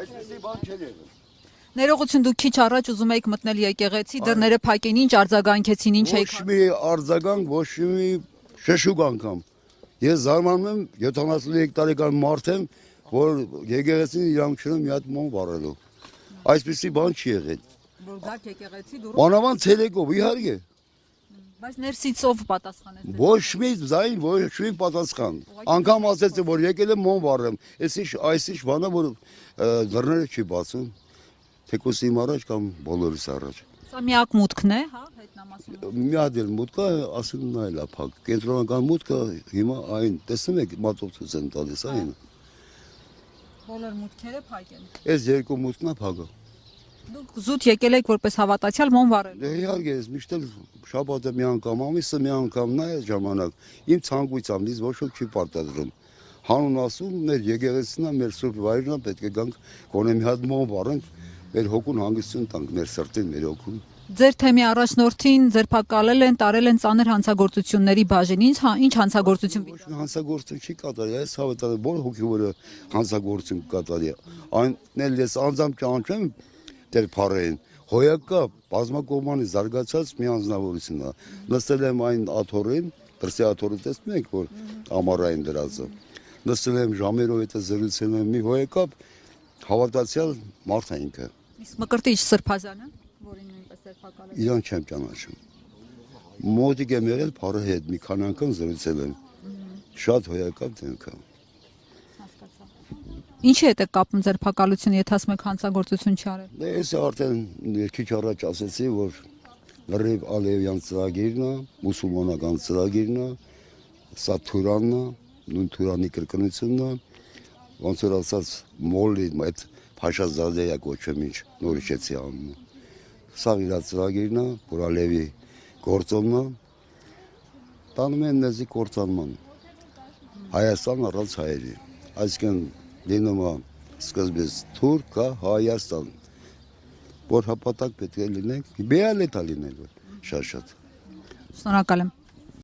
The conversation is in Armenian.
Այսպեսի բան չեր եղել։ Ներողություն, դուք քիչ առաջ ուզում եք մտնել եկեղեցի, դռները փակ են, ինչ արձագանքեցին, ինչ եք։ Ոչ մի արձագանք, ոչ մի շշուկ անգամ։ Ես զարմանում եմ 73 տարեկան մարդ եմ, որ եկեղեցին իրանք չունեն մի հատ մոմ վառելու։ Այսպեսի բան չի եղել։ Որ գաք եկեղեցի դուրս։ Մանավանդ ցերեկով, իհարկե։ Բայց ներսից ով պատասխանեց։ Ոչ մի զայն, ոչ մի պատասխան։ Անգամ ասեցի, որ եկել եմ մոմ վառեմ։ Այս ինչ բանը, որ դռները չի բացում։ Թեկուս իմ առաջ կամ բոլորիս առաջ։ Սա միակ մուտքն է, հա, հետնամասում։ Մի հատ էլ մուտքը, ասում նա էլ է փակ։ Կենտրոնական մուտքը հիմա այն, տեսնում եք, մատուցած են տալիս այն։ Բոլոր մուտքերը փակ են։ Այս երկու մուտքն է փակը։ Դուք զուտ եկել եք որպես հավատացյալ մոմ վառել։ Դե իհարկե, ես միշտ էլ շաբաթը մի անգամ, ամիսը մի անգամ նա է ժամանակ։ Իմ ցանկությամբ ինձ ոչ ոք չի պարտադրում։ Հանուն ասում, մեր եկեղեցին է, մեր սուրբ վայրն է, պետք է գանք գոնե մի հատ մոմ վառենք, մեր հոգուն հանգստություն տանք, մեր սրտին, մեր հոգուն։ Ձեր թեմի առաջնորդին ձերբակալել են, տարել են ծանր հանցագործությունների բաժին։ Ինչ հանցագործություն։ Ոչ մի հանցագործություն չի կատարի, այս հավատալի բոլոր հոգիվորը հանցագործություն կատարի։ Այնն էլ ես անձամբ ճանաչում դեր փառեն։ Հոյակա բազմակողմանի զարգացած մի անձնավորություն է։ Նստել եմ այն աթոռին, դրսի աթոռը տեսնում եք, որ ամառային դրածը։ Նստել եմ ժամերով այդ զրուցել եմ մի հոյակա հավատացյալ մարդ է ինքը։ Իսկ Մկրտիչ Սրբազանը, որին նույնպես ձերբակալել։ Իրան չեմ ճանաչում։ Մոտիկ եմ եղել փառի հետ, մի քանի անգամ զրուցել եմ։ Շատ հոյակա դեմք է։ Ինչի հետ է կապում ձերբակալությունը, եթե ասում եք հանցագործություն չի արել։ Դե ես արդեն քիչ առաջ ասացի, որ լրիվ Ալիևյան ծրագիրն է, մուսուլմանական ծրագիրն է, սա Թուրանն է, նույն Թուրանի կրկնությունն է, ոնց որ ասած մոլի այդ Փաշազադեյա կոչում ինչ նորիչեցի անունը։ Սա իր ծրագիրն է, որ Ալիևի գործոնն է, տանում են նեզի կործանման։ Հայաստան առանց հայերի, այսինքն լինում է սկզբից Թուրք, Հայաստան, որ հապատակ պետք է լինենք, բիալետ է լինել, շատ։ Շնորհակալ եմ։